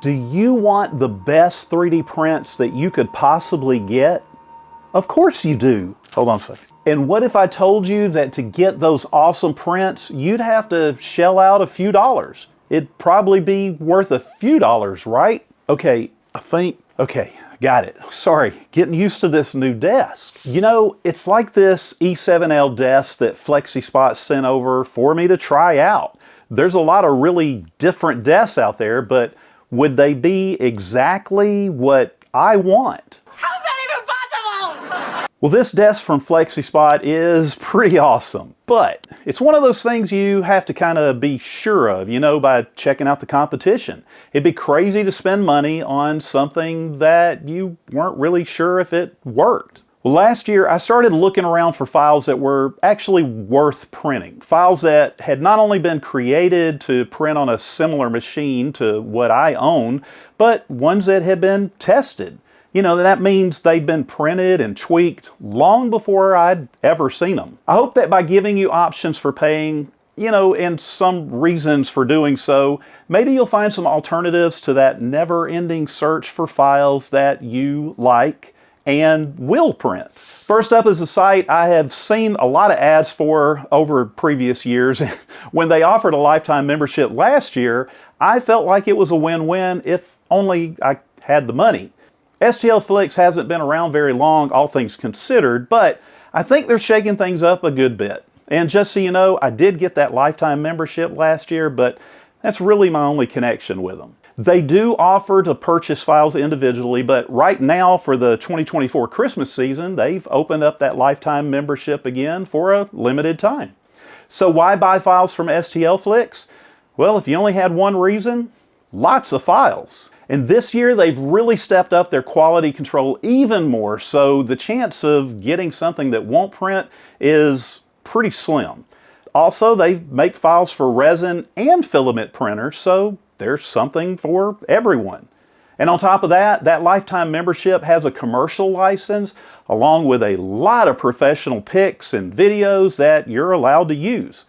Do you want the best 3D prints that you could possibly get? Of course you do. Hold on a second. And what if I told you that to get those awesome prints, you'd have to shell out a few dollars? It'd probably be worth a few dollars, right? Okay, okay, got it. Sorry, getting used to this new desk. You know, it's like this E7L desk that FlexiSpot sent over for me to try out. There's a lot of really different desks out there, but would they be exactly what I want? How's that even possible? Well, this desk from FlexiSpot is pretty awesome, but it's one of those things you have to kind of be sure of, you know, by checking out the competition. It'd be crazy to spend money on something that you weren't really sure if it worked. Well, last year I started looking around for files that were actually worth printing. Files that had not only been created to print on a similar machine to what I own, but ones that had been tested. You know, that means they've been printed and tweaked long before I'd ever seen them. I hope that by giving you options for paying, you know, and some reasons for doing so, maybe you'll find some alternatives to that never-ending search for files that you like and will print. First up is a site I have seen a lot of ads for over previous years. When they offered a lifetime membership last year, I felt like it was a win-win if only I had the money. STLFlix hasn't been around very long, all things considered, but I think they're shaking things up a good bit. And just so you know, I did get that lifetime membership last year, but that's really my only connection with them. They do offer to purchase files individually, but right now for the 2024 Christmas season, they've opened up that lifetime membership again for a limited time. So why buy files from STLFlix? Well, if you only had one reason, lots of files. And this year they've really stepped up their quality control even more, so the chance of getting something that won't print is pretty slim. Also, they make files for resin and filament printers, so there's something for everyone. And on top of that, that lifetime membership has a commercial license along with a lot of professional pics and videos that you're allowed to use.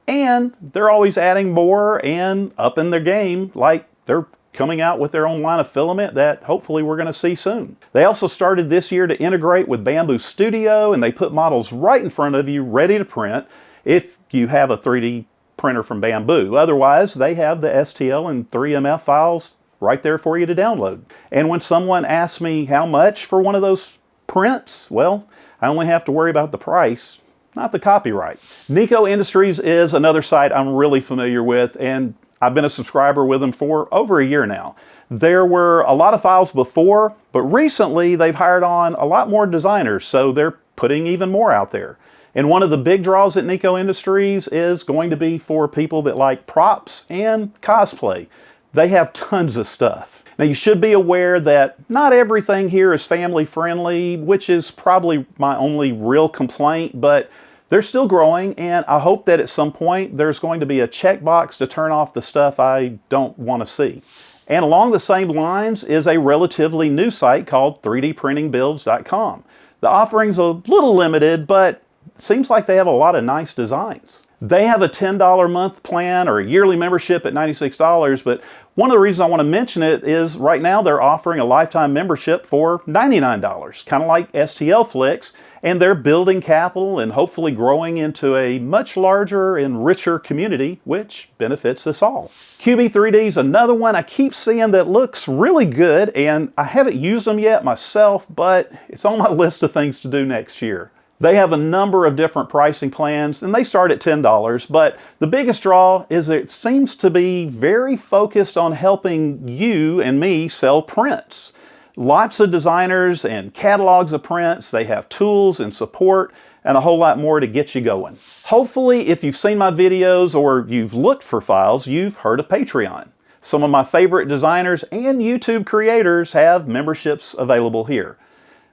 And they're always adding more and upping their game, like they're coming out with their own line of filament that hopefully we're going to see soon. They also started this year to integrate with Bamboo Studio, and they put models right in front of you ready to print if you have a 3D printer from Bamboo. Otherwise, they have the STL and 3MF files right there for you to download. And when someone asks me how much for one of those prints, well, I only have to worry about the price, not the copyright. Nikko Industries is another site I'm really familiar with, and I've been a subscriber with them for over a year now. There were a lot of files before, but recently they've hired on a lot more designers, so they're putting even more out there. And one of the big draws at Nikko Industries is going to be for people that like props and cosplay. They have tons of stuff. Now you should be aware that not everything here is family friendly, which is probably my only real complaint, but they're still growing, and I hope that at some point there's going to be a checkbox to turn off the stuff I don't want to see. And along the same lines is a relatively new site called 3dprintingbuilds.com. The offering's a little limited, but seems like they have a lot of nice designs. They have a $10 a month plan or a yearly membership at $96, but one of the reasons I want to mention it is right now they're offering a lifetime membership for $99, kind of like STLFlix, and they're building capital and hopefully growing into a much larger and richer community, which benefits us all. QB3D is another one I keep seeing that looks really good, and I haven't used them yet myself, but it's on my list of things to do next year. They have a number of different pricing plans, and they start at $10, but the biggest draw is it seems to be very focused on helping you and me sell prints. Lots of designers and catalogs of prints. They have tools and support and a whole lot more to get you going. Hopefully, if you've seen my videos or you've looked for files, you've heard of Patreon. Some of my favorite designers and YouTube creators have memberships available here.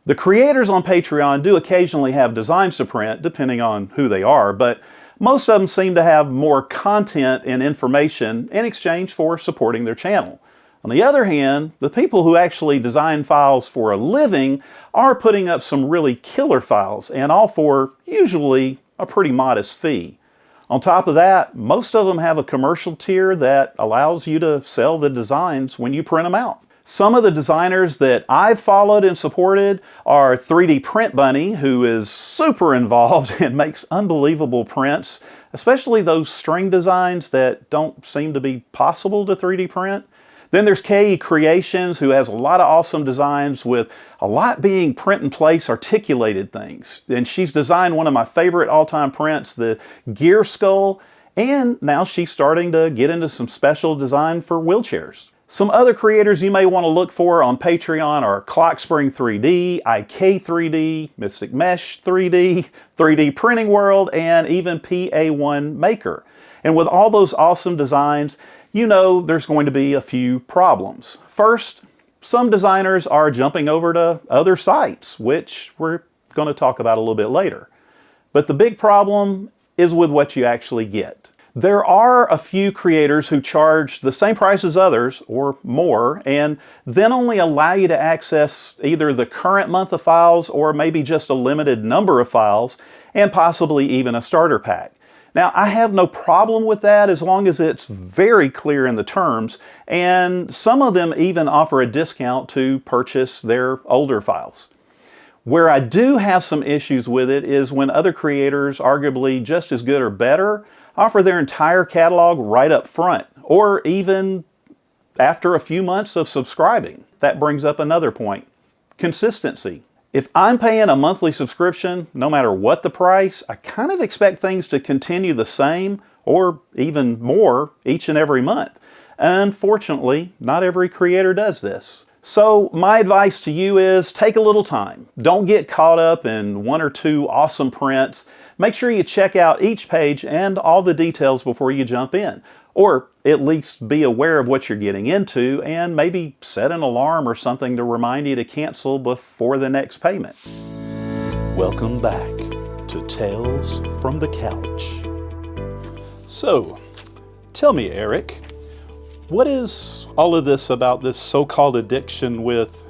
The creators on Patreon do occasionally have designs to print, depending on who they are, but most of them seem to have more content and information in exchange for supporting their channel. On the other hand, the people who actually design files for a living are putting up some really killer files, and all for usually a pretty modest fee. On top of that, most of them have a commercial tier that allows you to sell the designs when you print them out. Some of the designers that I've followed and supported are 3D Print Bunny, who is super involved and makes unbelievable prints, especially those string designs that don't seem to be possible to 3D print. Then there's KE Creations, who has a lot of awesome designs with a lot being print in place articulated things. And she's designed one of my favorite all-time prints, the Gear Skull, and now she's starting to get into some special design for wheelchairs. Some other creators you may want to look for on Patreon are Clockspring 3D, IK 3D, Mystic Mesh 3D, 3D Printing World, and even PA1 Maker. And with all those awesome designs, you know there's going to be a few problems. First, some designers are jumping over to other sites, which we're going to talk about a little bit later. But the big problem is with what you actually get. There are a few creators who charge the same price as others, or more, and then only allow you to access either the current month of files or maybe just a limited number of files, and possibly even a starter pack. Now, I have no problem with that as long as it's very clear in the terms, and some of them even offer a discount to purchase their older files. Where I do have some issues with it is when other creators, arguably just as good or better, offer their entire catalog right up front, or even after a few months of subscribing. That brings up another point: consistency. If I'm paying a monthly subscription, no matter what the price, I kind of expect things to continue the same or even more each and every month. Unfortunately, not every creator does this. So my advice to you is take a little time. Don't get caught up in one or two awesome prints. Make sure you check out each page and all the details before you jump in. Or at least be aware of what you're getting into and maybe set an alarm or something to remind you to cancel before the next payment. Welcome back to Tales from the Couch. So, tell me, Eric, what is all of this about this so-called addiction with,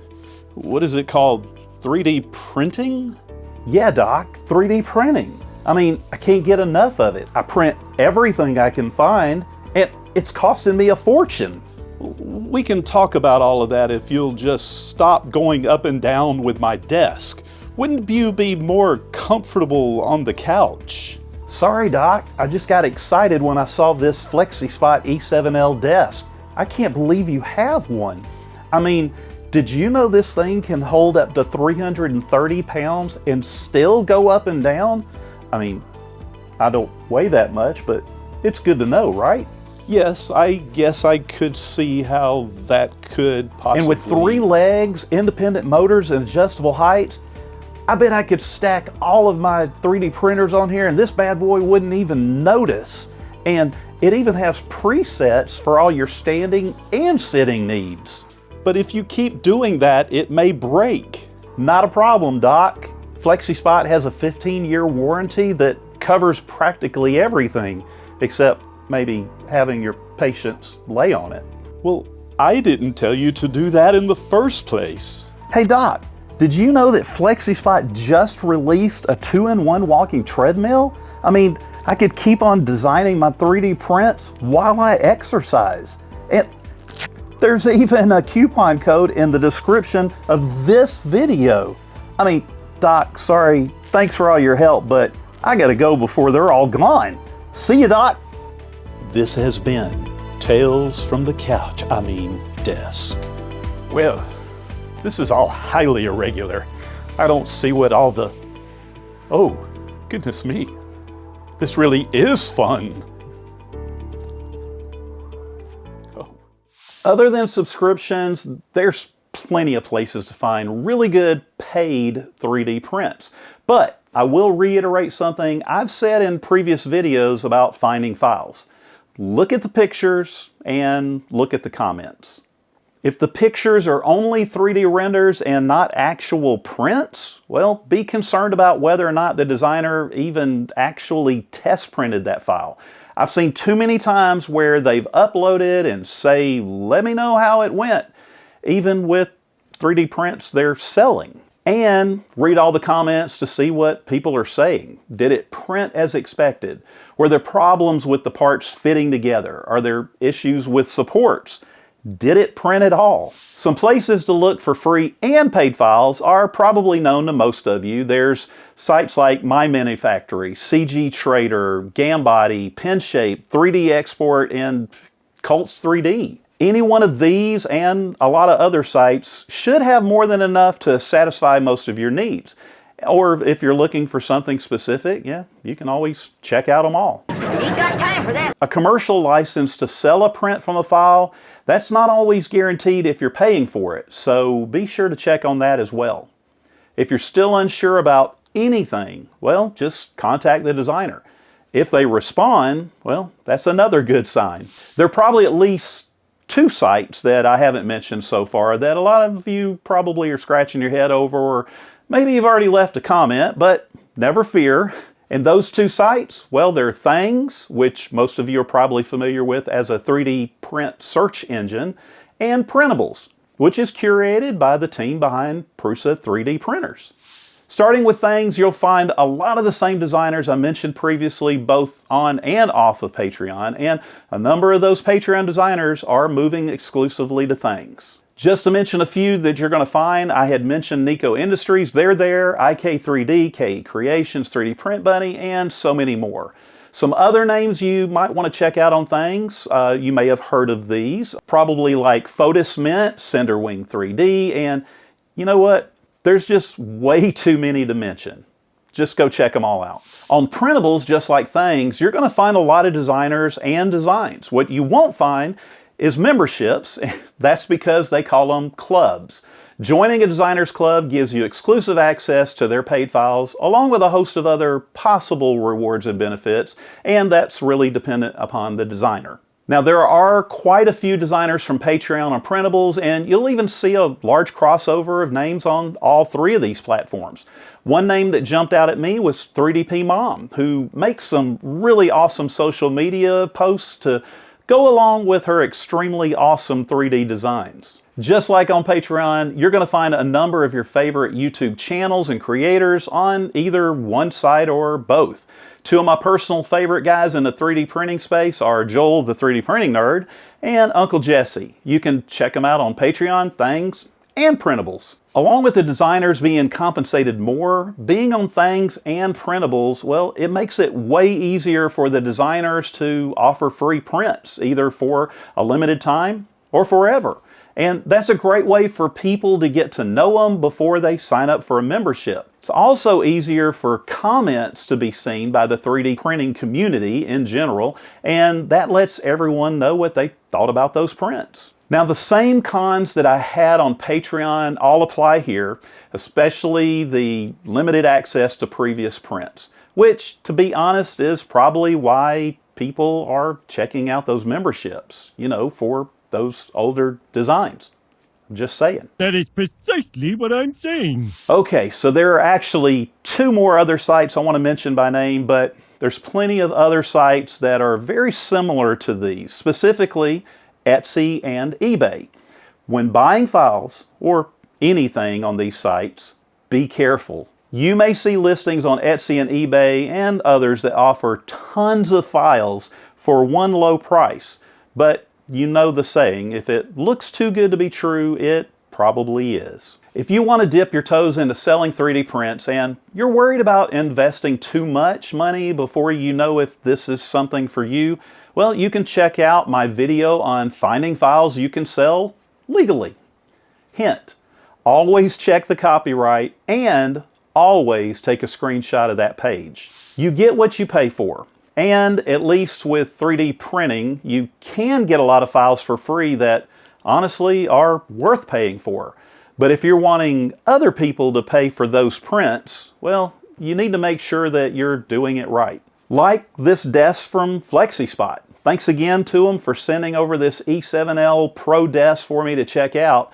what is it called, 3D printing? Yeah, Doc, 3D printing. I mean, I can't get enough of it. I print everything I can find, and it's costing me a fortune. We can talk about all of that if you'll just stop going up and down with my desk. Wouldn't you be more comfortable on the couch? Sorry, Doc. I just got excited when I saw this FlexiSpot E7L desk. I can't believe you have one. I mean, did you know this thing can hold up to 330 pounds and still go up and down? I mean, I don't weigh that much, but it's good to know, right? Yes, I guess I could see how that could possibly... And with 3 legs, independent motors, and adjustable heights, I bet I could stack all of my 3D printers on here and this bad boy wouldn't even notice. And it even has presets for all your standing and sitting needs. But if you keep doing that, it may break. Not a problem, Doc. FlexiSpot has a 15-year warranty that covers practically everything, except maybe having your patients lay on it. Well, I didn't tell you to do that in the first place. Hey, Doc, did you know that FlexiSpot just released a 2-in-1 walking treadmill? I mean, I could keep on designing my 3D prints while I exercise. And there's even a coupon code in the description of this video. I mean, Doc, sorry, thanks for all your help, but I gotta go before they're all gone. See you, Doc. This has been Tales from the Couch, desk. Well, this is all highly irregular. I don't see what all the... Oh, goodness me. This really is fun. Oh. Other than subscriptions, there's plenty of places to find really good paid 3D prints. But I will reiterate something I've said in previous videos about finding files. Look at the pictures and look at the comments. If the pictures are only 3D renders and not actual prints, well, be concerned about whether or not the designer even actually test printed that file. I've seen too many times where they've uploaded and say, let me know how it went, even with 3D prints they're selling. And read all the comments to see what people are saying. Did it print as expected? Were there problems with the parts fitting together? Are there issues with supports? Did it print at all? Some places to look for free and paid files are probably known to most of you. There's sites like My Manufactory, CG Trader, Gambody, PinShape, 3D Export, and Colts 3D. Any one of these and a lot of other sites should have more than enough to satisfy most of your needs. Or if you're looking for something specific, yeah, you can always check out them all. You ain't got time for that. A commercial license to sell a print from a file, that's not always guaranteed if you're paying for it, so be sure to check on that as well. If you're still unsure about anything, well, just contact the designer. If they respond, well, that's another good sign. There are probably at least 2 sites that I haven't mentioned so far that a lot of you probably are scratching your head over, or maybe you've already left a comment, but never fear. And those 2 sites, well, they're Thangs, which most of you are probably familiar with as a 3D print search engine, and Printables, which is curated by the team behind Prusa 3D printers. Starting with Thangs, you'll find a lot of the same designers I mentioned previously, both on and off of Patreon, and a number of those Patreon designers are moving exclusively to Thangs. Just to mention a few that you're going to find, I had mentioned Nikko Industries, they're there, IK3D, KE Creations, 3D Print Bunny, and so many more. Some other names you might want to check out on Thangs, you may have heard of these, probably like Fotis Mint, Cinderwing 3D, and you know what? There's just way too many to mention. Just go check them all out. On Printables, just like Thangs, you're going to find a lot of designers and designs. What you won't find is memberships. That's because they call them clubs. Joining a designer's club gives you exclusive access to their paid files, along with a host of other possible rewards and benefits, and that's really dependent upon the designer. Now, there are quite a few designers from Patreon on Printables, and you'll even see a large crossover of names on all 3 of these platforms. One name that jumped out at me was 3DP Mom, who makes some really awesome social media posts to go along with her extremely awesome 3D designs. Just like on Patreon, you're going to find a number of your favorite YouTube channels and creators on either one site or both. 2 of my personal favorite guys in the 3D printing space are Joel, the 3D printing nerd, and Uncle Jesse. You can check them out on Patreon, Thangs, and Printables. Along with the designers being compensated more, being on Thangs and Printables, well, it makes it way easier for the designers to offer free prints, either for a limited time or forever. And that's a great way for people to get to know them before they sign up for a membership. It's also easier for comments to be seen by the 3D printing community in general, and that lets everyone know what they thought about those prints. Now, the same cons that I had on Patreon all apply here, especially the limited access to previous prints, which, to be honest, is probably why people are checking out those memberships, you know, for those older designs. I'm just saying. That is precisely what I'm saying. Okay, so there are actually 2 more other sites I want to mention by name, but there's plenty of other sites that are very similar to these, specifically Etsy and eBay. When buying files or anything on these sites, be careful. You may see listings on Etsy and eBay and others that offer tons of files for one low price, but you know the saying, if it looks too good to be true, it probably is. If you want to dip your toes into selling 3D prints and you're worried about investing too much money before you know if this is something for you, well, you can check out my video on finding files you can sell legally. Hint, always check the copyright and always take a screenshot of that page. You get what you pay for. And at least with 3D printing, you can get a lot of files for free that honestly are worth paying for. But if you're wanting other people to pay for those prints, well, you need to make sure that you're doing it right. Like this desk from FlexiSpot. Thanks again to them for sending over this E7L Pro desk for me to check out.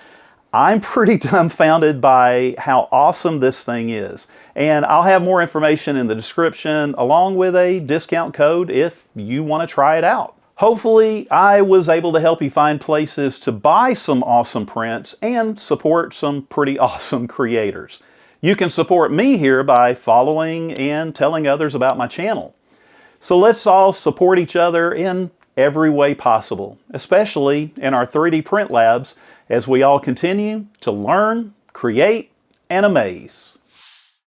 I'm pretty dumbfounded by how awesome this thing is. And I'll have more information in the description along with a discount code if you want to try it out. Hopefully, I was able to help you find places to buy some awesome prints and support some pretty awesome creators. You can support me here by following and telling others about my channel. So let's all support each other in every way possible, especially in our 3D print labs as we all continue to learn, create, and amaze.